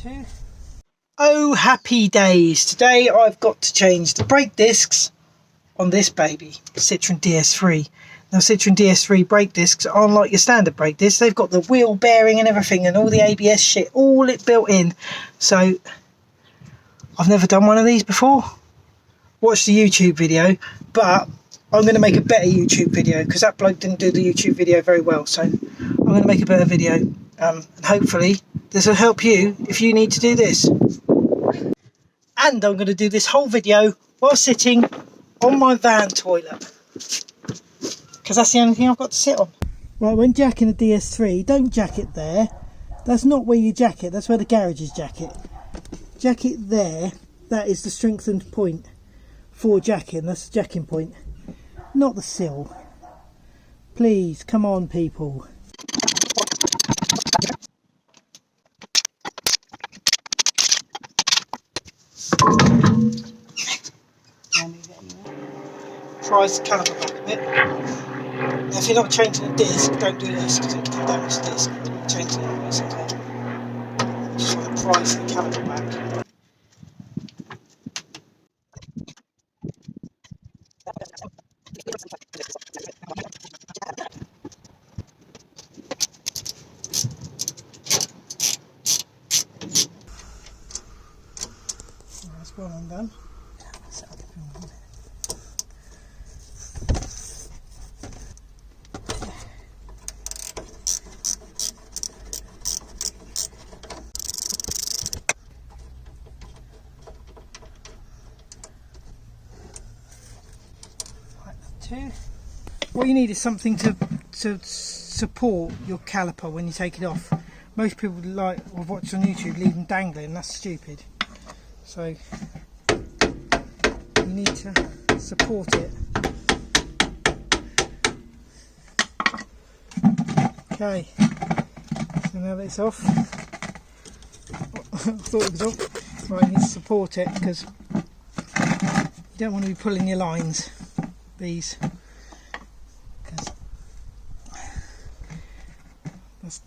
two. Oh happy days, today I've got to change the brake discs on this baby, Citroen ds3. Now Citroen ds3 brake discs aren't like your standard brake discs, they've got the wheel bearing and everything and all the ABS shit, all it built in. So I've never done one of these before. Watched the YouTube video, but I'm going to make a better YouTube video because that bloke didn't do the YouTube video very well. So I'm going to make a better video and hopefully this will help you if you need to do this. And I'm going to do this whole video while sitting on my van toilet because that's the only thing I've got to sit on. Right, when jacking a ds3, don't jack it there. That's not where you jack it, that's where the garages jack it. Jack it there, that is the strengthened point for jacking, that's the jacking point, not the sill. Please, come on people. Prise the caliper back a bit. Now, if you're not changing the disc, don't do this because it can damage the disc. Changing it basically. Just want to prise the caliper back. That's one undone. Two. What you need is something to support your caliper when you take it off. Most people like or watch on YouTube leave them dangling, that's stupid. So you need to support it. Okay, so now that it's off, I thought it was off. Right, you need to support it because you don't want to be pulling your lines. These, because that's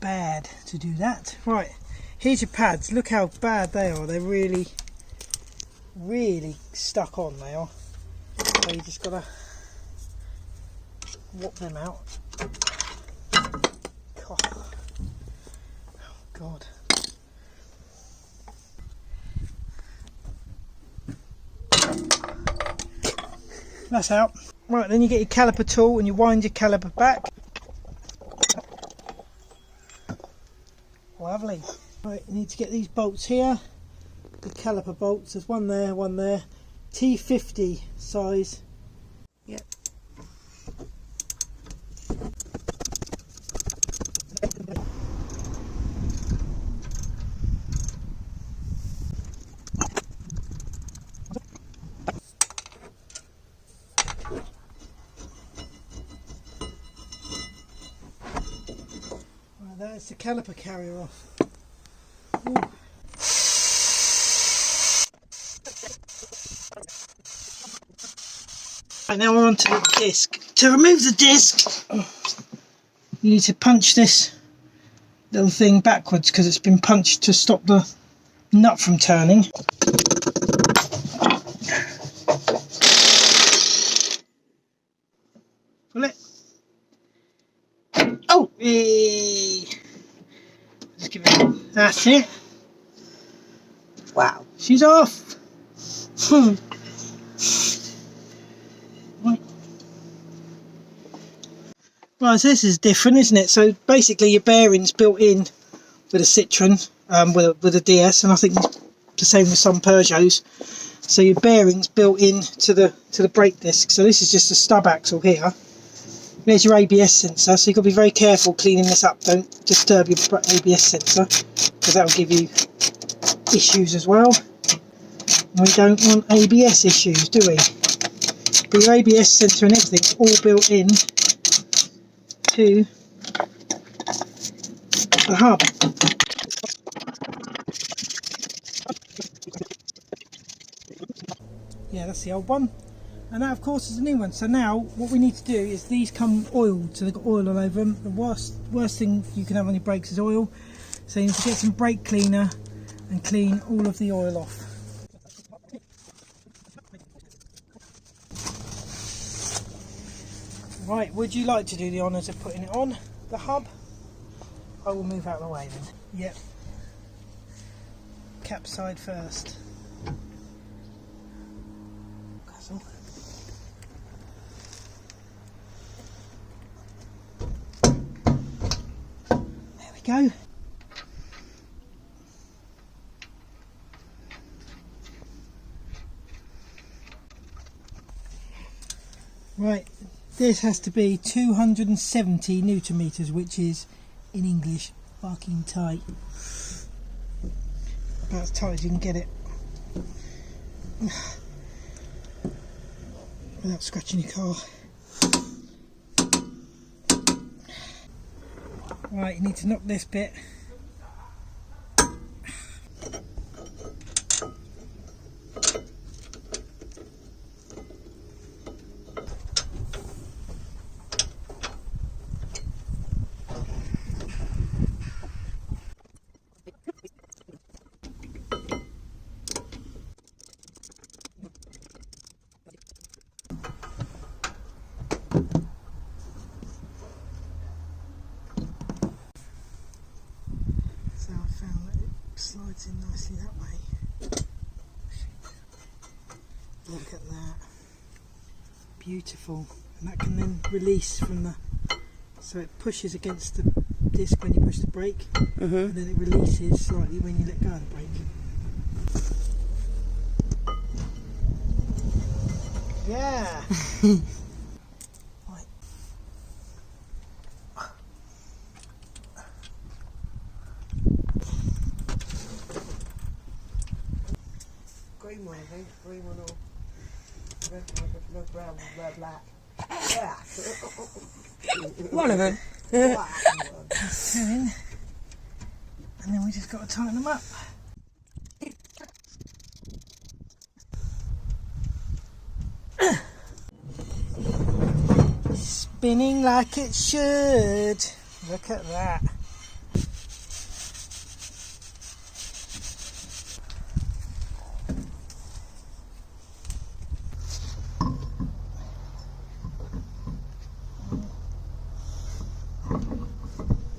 bad to do that. Right, here's your pads. Look how bad they are. They're really stuck on, they are. So you just gotta whop them out. God. That's out. Right, then you get your caliper tool and you wind your caliper back. Lovely. Right, you need to get these bolts here. The caliper bolts. There's one there, one there. T50 size. Yep. That's the caliper carrier off. Ooh. Right, now we're onto the disc. To remove the disc, you need to punch this little thing backwards because it's been punched to stop the nut from turning. Pull it. Oh! Just give it. That's it. Wow. She's off. Right. Right, so this is different, isn't it? So basically your bearings built in with a Citroen, with a DS, and I think it's the same with some Peugeots. So your bearings built in to the brake disc. So this is just a stub axle here. There's your ABS sensor, so you've got to be very careful cleaning this up. Don't disturb your ABS sensor because that will give you issues as well. And we don't want ABS issues, do we? But your ABS sensor and everything's all built in to the hub. Yeah, that's the old one. And that of course is a new one. So now what we need to do is these come oiled, so they've got oil all over them. The worst thing you can have on your brakes is oil. So you need to get some brake cleaner and clean all of the oil off. Right, would you like to do the honours of putting it on the hub? I will move out of the way then. Yep. Cap side first. Castle. There we go. Right, this has to be 270 newton meters, which is in English fucking tight. About as tight as you can get it without scratching your car. Right, you need to knock this bit. So I found that it slides in nicely that way. Look at that. Beautiful. And that can then release from the... So it pushes against the disc when you push the brake, and then it releases slightly when you let go of the brake. Yeah! Right. Green one, I think. Green one or red one, no brown one, black. Black. One of them. Black one. In, and then we just got to tighten them up. Spinning like it should. Look at that.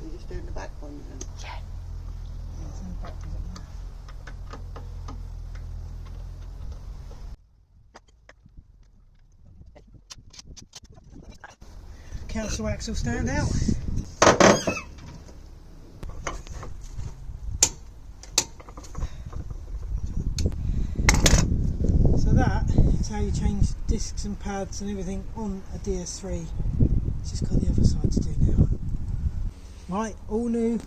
You're just doing the back one then? Council axle stand out. So that is how you change discs and pads and everything on a DS3. Just got the other side to do now. Right, all new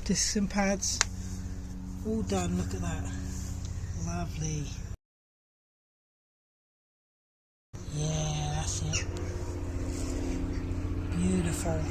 discs and pads, all done. Look at that, lovely. Yeah, that's it. Beautiful.